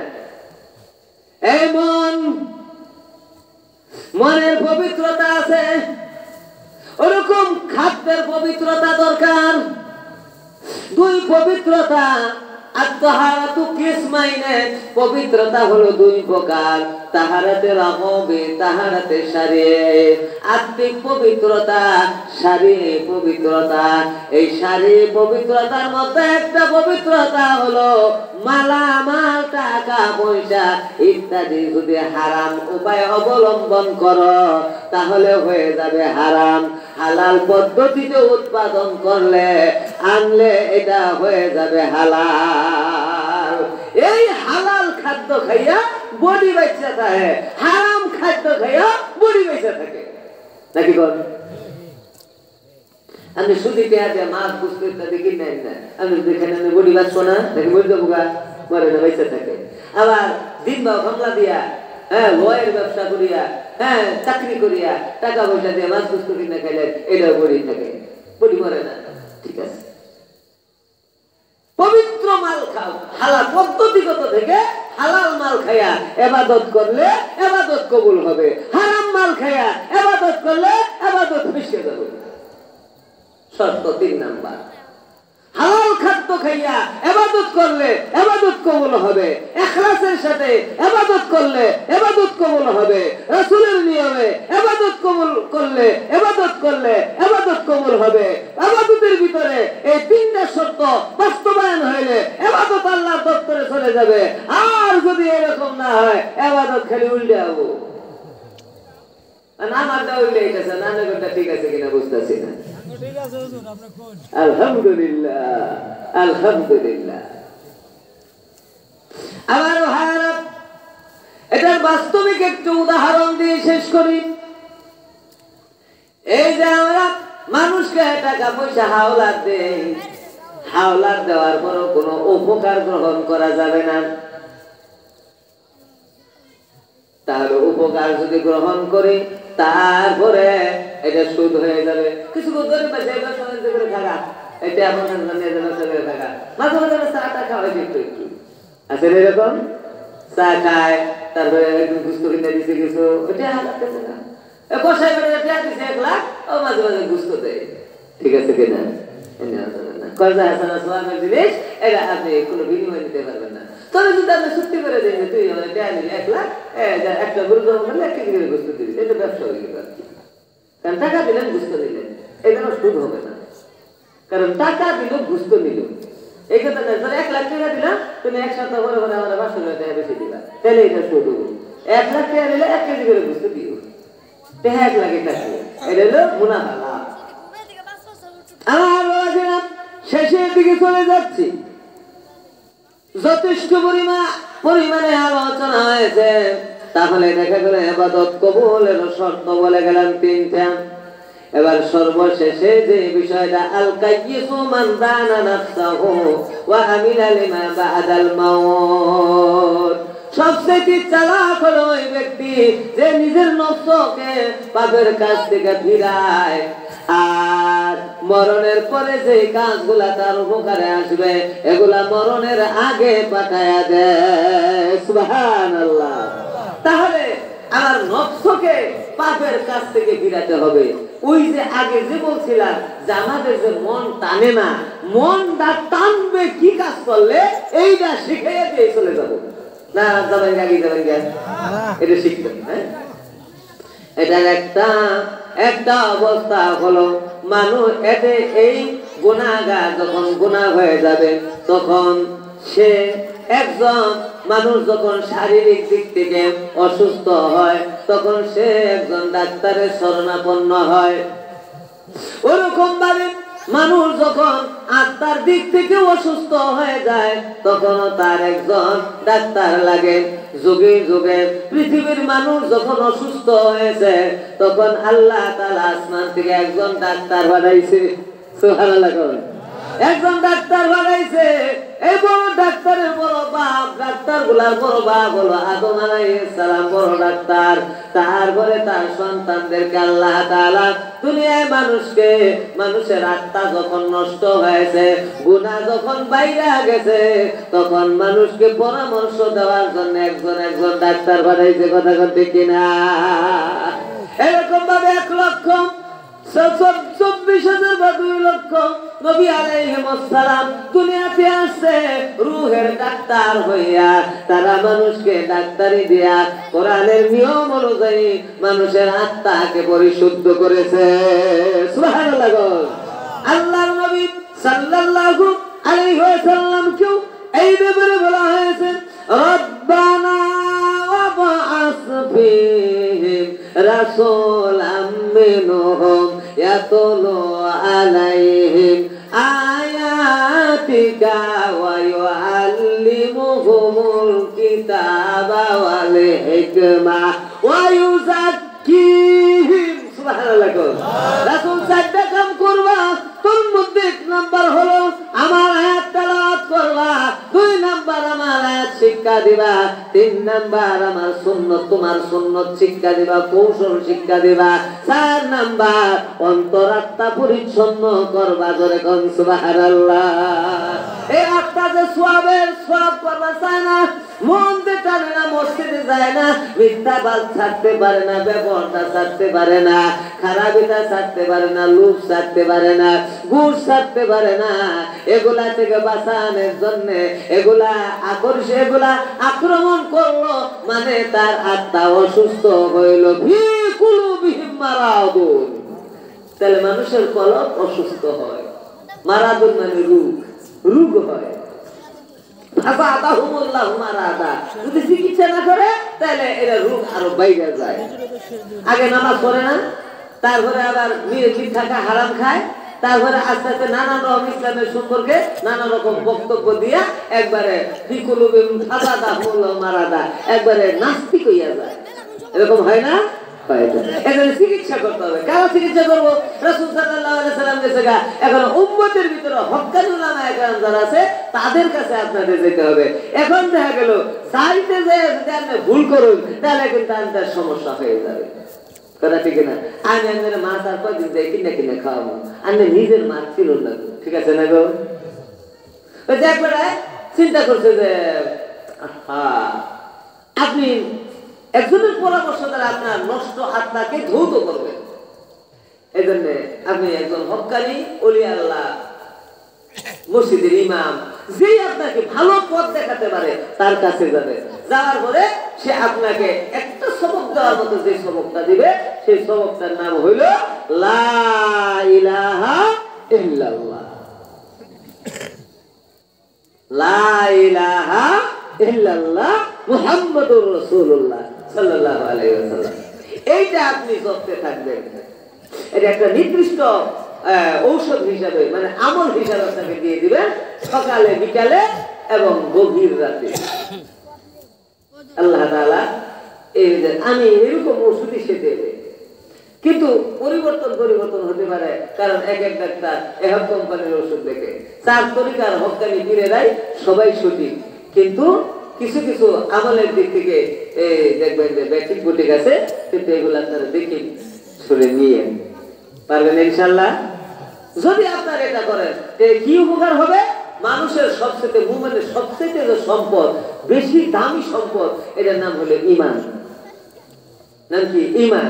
এই মনের পবিত্রতা আছে, ওরকম খাদ্যের পবিত্রতা দরকার। দুই পবিত্রতা, আত-তাহারাতু কিসমাইনে, পবিত্রতা হলো দুই প্রকার। তাহারাতে রাগবে, তাহারাতে শারীরিক। আত্মিক পবিত্রতা, শারীরিক পবিত্রতা। এই শারীরিক পবিত্রতার মধ্যে একটা পবিত্রতা হলো মালামাল, টাকা পয়সা ইত্যাদি যদি হারাম উপায় অবলম্বন করো তাহলে হয়ে যাবে হারাম। হালাল পদ্ধতিতে উৎপাদন করলে, আনলে এটা হয়ে যাবে হালাল। এই হালাল খাদ্য খাইয়া বডি বাঁচা থাকে, হারাম খাদ্য খাইয়া বডি বাঁচা থাকে নাকি বল? আমি শুধু পেঁয়া দিয়ে মাছ বুঝতে ইত্যাদি কিনে না, আমি যেখানে আমি বডি বাঁচবো না নাকি বই দেবো গা, মরে না বাঁচা থাকে। আবার দিন বা বাংলা দিয়া, লয়ের ব্যবসা করিয়া, চাকরি করিয়া টাকা পয়সা দিয়ে মাছ বুঝতে কিনে খাইলে এটাও বডি থাকে, বডি মরে না। ঠিক আছে, পবিত্র মাল খাও, হালাল পদ্ধতিগত থেকে হালাল মাল খাইয়া ইবাদত করলে ইবাদত কবুল হবে। হারাম মাল খাইয়া ইবাদত করলে ইবাদত মিশে যাবে। শর্ত তিন নাম্বার, হালাল খাদ্য খাইয়া ইবাদত করলে ইবাদত কবুল হবে। ইখলাসের সাথে ইবাদত করলে ইবাদত কবুল হবে। রাসূলের নিয়মে ইবাদত কবুল করলে ইবাদত কবুল হবে। ইবাদতের ভিতরে এই তিনটা শর্ত বাস্তবায়ন হইলে ইবাদত আল্লাহর দপ্তরে চলে যাবে। আর যদি এরকম না হয় ইবাদত খালি উল্টে হবে। নামাজটা উল্টে গেছে, নামাজটা ঠিক আছে কিনা বুঝতেছি না। আলহামদুলিল্লাহ, আলহামদুলিল্লাহ। আমার ভাইরা, এটার বাস্তবিক একটু উদাহরণ দিয়ে শেষ করি। এই যে আমরা মানুষকে টাকা পয়সা হাওলাত দেই, হাওলাত দেওয়ার পরও কোনো উপকার গ্রহণ করা যাবে না। তাহলে উপকার যদি গ্রহণ করি তারপরে এটা সুদ হয়ে যাবে। কিছু গরিব আছে করে থাকা, এটা আমাদের থাকা, মাঝে মাঝে চাটা খাওয়াই একটু একটু আছে এরকম চা খায়, তারপরে গুস্ত কিনে দিচ্ছে কিছু, ওইটা কষাই করে দিচ্ছে 1 লাখ, ও মাঝে মাঝে গুস্ত দেয়। ঠিক আছে কিনা? কর্জা হাসানা সোয়াবের জিনিস এটা আপনি কোনো বিনিময় নিতে পারবেন না। তবে যদি আপনি সত্যি করে দেন যে তুই আমার দেয়া নিবি 1 লাখ, একটা গরু জমা করলে 1 কেজি করে গোস্ত দিবি, এটা ব্যবসা হয়ে গেল। কারণ টাকা দিলেন গোস্ত দিলেন, এটা সুদ হবে না। কারণ টাকা দিল গোস্ত নিল, এই কথা না। ধর 1 লাখ টাকা দিলাম, তুমি 1 সপ্তাহ পরে পরে আমার 500 টাকা বেশি দিবা, তাহলে এটা সুদ হবে। 1 লাখ টাকা নিলে 1 কেজি করে গোস্ত দিও, টাকা 1 লাখে থাকবে, এটা হলো মুনাফা লাভ। আমার বাবাজিরা শেষের দিকে চলে যাচ্ছি। যথেষ্ট পরিমাণে আলোচনা হয়েছে, তাহলে দেখা গেল ইবাদত কবুলের শর্ত বলে গেলাম 3টা। এবার সর্বশেষে যে বিষয়টা, আল কাইয়িসু মান দানা নাফসাহু ওয়া আমিলা লিমা বা'দাল মাউত। সবচেয়ে চালাক হলো ওই ব্যক্তি যে নিজের নফসকে পাপের কাছ থেকে ফিরায়, আর মরণের পরে যে কাজগুলা তার উপকারে আসবে এগুলা মরণের আগে পাঠায়া দেয়। সুবহানাল্লাহ। তাহলে আমার নফসকে পাপের কাছ থেকে ফিরাতে হবে। ওই যে আগে যে বলছিলাম যে আমাদের যে মন টানে না, মনটা টানবে কি কাজ করলে, এইটা শিখাইয়া দিয়ে চলে যাবো না। যাবেন আগে যাবেন, এটা শিখবেন। হ্যাঁ, এটার একটা অবস্থা হলো মানুষ এতে এই গুনাহগার যখন গুনাহ হয়ে যাবে, তখন সে একজন মানুষ যখন শারীরিক দিক থেকে অসুস্থ হয়, তখন সে একজন ডাক্তারের শরণাপন্ন হয়। ওরকম ভাবে মানুষ যখন আত্মার দিক থেকে অসুস্থ হয়ে যায়, তখন তার একজন ডাক্তার লাগে। যুগে যুগে পৃথিবীর মানুষ যখন অসুস্থ হয়েছে, তখন আল্লাহ তাআলা আসমান থেকে একজন ডাক্তার বানাইছে। সুবহানাল্লাহ। একজন ডাক্তার বানাইছে। এই বড় ডাক্তারের বড় বাপ, ডাক্তার গুলার বড় বাপ হলো আদম আলাইহিস সালাম, বড় ডাক্তার। তারপরে তার সন্তানদেরকে আল্লাহ তাআলা দুনিয়ায় মানুষের আত্মা যখন নষ্ট হয়েছে, গুনাহ যখন বাইরে গেছে, তখন মানুষকে পরামর্শ দেওয়ার জন্য একজন ডাক্তার বানাইছে। কথা ঠিক কিনা? এরকম ভাবে 1 লক্ষ 24,000 বা 2 লক্ষ নবী আলাইহিস সালাম দুনিয়াতে আসছে রূহের ডাক্তার হইয়া। তারা মানুষকে ডাক্তারি দিয়া কোরআনের নিয়ম অনুযায়ী মানুষের আত্মাকে পরিশুদ্ধ করেছে। সুবহানাল্লাহ। আল্লাহর নবী সাল্লাল্লাহু আলাইহি ওয়াসাল্লাম কেউ এই ব্যাপারে বলা হয়েছে, রব্বানা ওয়া বা'আস ফীহিম রাসূলাম মিনহুম ইয়াতলু আলাইহিম আয়াতিকা ওয়া ইউআল্লিমুহুমুল কিতাবা ওয়াল হিকমা ওয়া ইউযাক্কিহিম। সুবহানাল্লাহ। রাসূল 4টা কাম করবা, তোর মধ্যে 1 নাম্বার হলো আমার আয়াত তেলাওয়াত করবা, 2 নাম্বার আমার আয়াত শিক্ষা দিবা, 3 নাম্বার আমার সুন্নাত, তোমার সুন্নাত শিক্ষা দিবা, কৌশল শিক্ষা দিবা, 4 নাম্বার অন্তরাত্মা পরিচ্ছন্ন করবা। জোরে কোন সুবহানাল্লাহ। এই আত্মা যে সওয়াব করবা চায় না, মন যে টানে না, মসজিদে যায় না, মিথ্যাবাদ ছাড়তে পারে না, ব্যবহারটা ছাড়তে পারে না, খারাপিটা ছাড়তে পারে না, লোভ ছাড়তে পারে না, ঘুষ ছাড়তে পারে না, এগুলা থেকে বাঁচানোর জন্য এগুলা আক্রমণ করলো, মানে তার আত্মা অসুস্থ হইল। তাহলে মানুষের কলব অসুস্থ হয়, মারাদুন মানে রোগ হয়। যদি চিকিৎসা না করে তাহলে এরা রোগ আরো বাইরে যায়। আগে নামাজ পড়ে না, তারপরে আবার মিথ্যা হারাম খায়, তারপরে আস্তে আস্তে নানান রকম ইসলামের সম্পর্কে নানা রকম বক্তব্য দিয়া একবারে একবারে নাস্তিক হইয়া যায়। এরকম হয় না? চিকিৎসা করতে হবে। কারা চিকিৎসা করবো? রাসূল সাল্লাল্লাহু আলাইহি ওয়াসাল্লাম গেছে গা। এখন উম্মতের ভিতরে হক্কানি উলামায়ে কেরাম যারা আছে তাদের কাছে আপনাদের যেতে হবে। এখন দেখা গেল চাইতে যে যদি আপনি ভুল করুন তাহলে কিন্তু আপনার সমস্যা হয়ে যাবে। কথা ঠিক না? আমি আপনার মাছ আর কয়দিন যাই কিনে খাওয়াবো, আপনি নিজের মাছ ছিল না। ঠিক আছে না গো? একবারে চিন্তা করছে যে আপনি একজনের পরামর্শ দ্বারা আপনার নষ্ট আত্মাকে ধৌত করবেন। এই জন্য আপনি একজন হক্কানি ওলি আল্লাহ মসজিদের ইমাম যে আপনাকে ভালো পথ দেখাতে পারে তার কাছে যাবে, যাওয়ার পরে সে আপনাকে একটা সবক দেওয়ার মতো যে সবকটা দিবে সেই সবকটার নাম হইল লা ইলাহা ইল্লাল্লাহ। লা ইলাহা ইল্লাল্লাহ মুহাম্মাদুর রাসূলুল্লাহ সাল্লাল্লাহু আলাইহি ওয়াসাল্লাম। এইটা আপনি জপতে থাকবেন। এটা একটা নির্দিষ্ট ঔষধ হিসাবে মানে আমল হিসাবে আপনাকে দিয়ে দিবেন সকালে বিকালে এবং গভীর রাতে। আল্লাহ তাআলা আমি এরকম ওষুধই সে দেবে, কিন্তু পরিবর্তন হতে পারে, কারণ এক এক ডাক্তার এক কোম্পানির ওষুধ দেখে। 4 তরিকার হক্কানি পীরেরাই সবাই সঠিক, কিন্তু কিছু কিছু আমলের দিক থেকে দেখবেন যে ব্যাটিক বুটিক আছে, কিন্তু এগুলো আপনারা দেখে শুনে নিয়ে পারবেন ইনশাআল্লাহ। যদি আপনারা এটা করেন কি উপকার হবে? মানুষের সবচেয়ে মুমিনের সবচেয়ে যে সম্পদ, বেশি দামি সম্পদ, এটার নাম হলো ঈমান। নাম কি? ঈমান।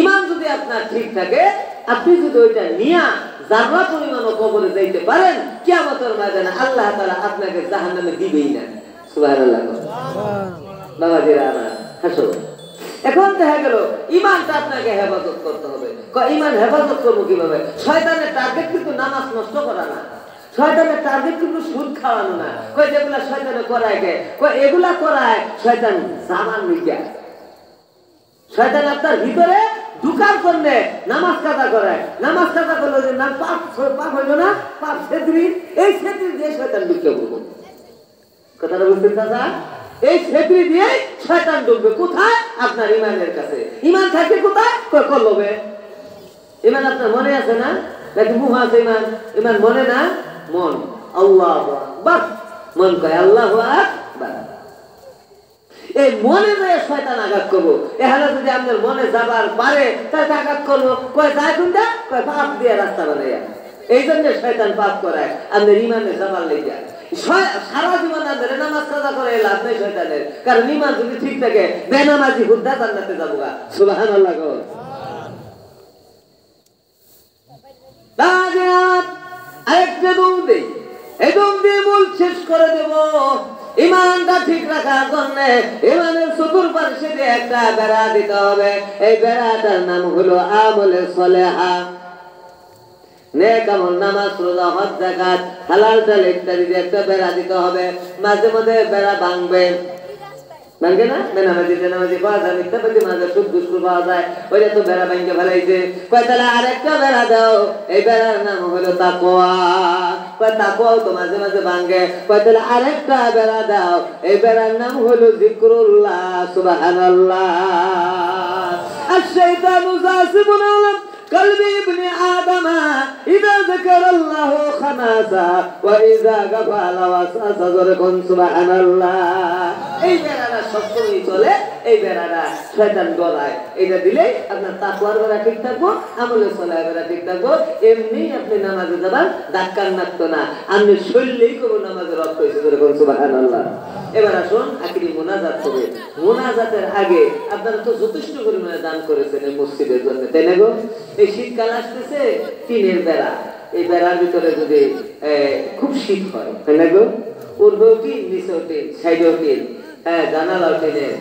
ঈমান যদি আপনার ঠিক থাকে, আপনি যদি ওইটা নিয়ে যারা পরিমাণও কবরে যাইতে পারেন, কিয়ামতের ময়দানে আল্লাহ তাআলা আপনাকে জাহান্নামে দিবেই না। সুবহানাল্লাহ। বাবাজিরা আমার হাসো। এখন দেখা গেল ঈমানটা আপনাকে হেফাজত করতে হবে। ঈমান হেফাজত করবো কিভাবে? শয়তানের টার্গেট কিন্তু নামাজ নষ্ট করা না, শয়তানের টার্গেট কিন্তু সুদ খাওয়ানো না। যেগুলা শয়তানে করায় কে? এগুলা করায় শয়তান জামান মিডিয়া। শয়তান আপনার ভিতরে ঢুকার জন্য নামাজ কাজা করায়। নামাজ কাজা করলে যে নাম পাপ হইল না, পাপ ছেত্রী, এই ছেত্রী দিয়ে শয়তান ঢুকে পড়বো। কথাটা বুঝতে চাচা? এই ছেত্রী দিয়ে শয়তান ঢুকবে কোথায়? আপনার ঈমানের কাছে। ঈমান থাকে কোথায়? কলবে। ঈমান আপনার মনে আছে না? নাকি মুখ আছে ঈমান? ঈমান মনে না, মন। আল্লাহু আকবার, মন কয় আল্লাহু আকবার। এই মনে যায় শয়তান আঘাত করবো। এখানে যদি আপনার মনে যাবার পারে তাহলে আঘাত করবো। কয় যায় কোনটা? কয় পাপ দিয়ে রাস্তা বানাইয়া। এই জন্য শয়তান পাপ করায় আপনার ঈমানে যাবার লেগে। সারা জীবন আপনার নামাজ কাজা করে লাভ নেই শয়তানের, কারণ ঈমান যদি ঠিক থাকে বেনামাজি হুদ্দা জান্নাতে যাবো। সুবহানাল্লাহ। আরেকটা দম দেই, এই দম দিয়ে মূল শেষ করে দেব। ঈমানটা ঠিক রাখার জন্য ঈমানের চতুর্পার্শ্বে একটা বেড়া দিতে হবে। এই বেড়াটার নাম হলো আমলে সলেহা। নেক আমল, নামাজ, রোজা, হজ, যাকাত, হালাল জাল ইত্যাদি একটা বেড়া দিতে হবে। মাঝে মাঝে বেড়া ভাঙবে, ভাঙবে না? বেনামাজি পাওয়া যায়, মিথ্যাবাদী মাঝে সুদ ঘুষ পাওয়া যায়, ওইটা তো বেড়া ভাঙকে ফেলাইছে। কয় তাহলে আরেকটা বেড়া দাও। এই বেড়ার নাম হলো তাকওয়া। কয় তাকওয়াও তো মাঝে মাঝে ভাঙে। কয় তাহলে আরেকটা বেড়া দাও। এই বেড়ার নাম হলো যিকরুল্লাহ। সুবহানাল্লাহ। আশ-শাইতানু যাসিবুন আলা কলবি ইবনে আদম ইযা যাকারাল্লাহু খানাসা ওয়া ইযা গাফালা ওয়াসাসা। সুবহানাল্লাহ। এই বেড়াটা সবসময় চলে, এই বেড়াটা শয়তান গলায়। এটা দিলেই আপনার তাকওয়ার বেড়া ঠিক থাকবো, আমলে সলাহ বেড়া ঠিক থাকবো। এমনি আপনি নামাজে যাবেন, ধাক্কার নাকতো না, আপনি শরীরেই কোনো নামাজের অর্থ হয়েছে। সুবহানাল্লাহ। এবার আসুন আখিরি মোনাজাত হবে। মোনাজাতের আগে আপনারা তো যথেষ্ট পরিমাণে দান করেছেন এই মসজিদের জন্য, তাই না গো? এই শীতকাল আসতেছে, টিনের বেড়া, এই বেড়ার ভিতরে যদি খুব শীত হয়, তাই না গো? পূর্বেও টিন, নিচেও টিন, সাইডেও টিন, জানালাও টিনের,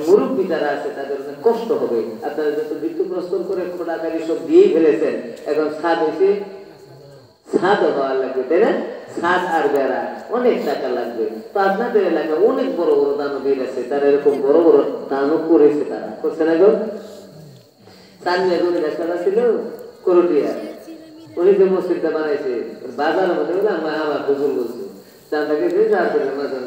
মুরব্বী যারা আছে তাদের কষ্ট হবে। আপনারা যত মৃত্যু প্রস্তুত করে খোঁড়াকারি সব দিয়েই ফেলেছেন, এখন ছাদ হয়েছে, ছাদও হওয়ার লাগবে, তাই না? ছাদ আর বেড়া অনেক টাকা লাগবে। তো আপনাদের এলাকায় অনেক বড় বড় দানবীর আছে, তারা এরকম বড় বড় দানও করেছে। তারা করছে না গো? চান্দিয়া জমিদার সারা ছিল করটিয়া, উনি যে মসজিদটা বানাইছে বাজারের মধ্যে আমার হুজুর বলছে, চান্দাকে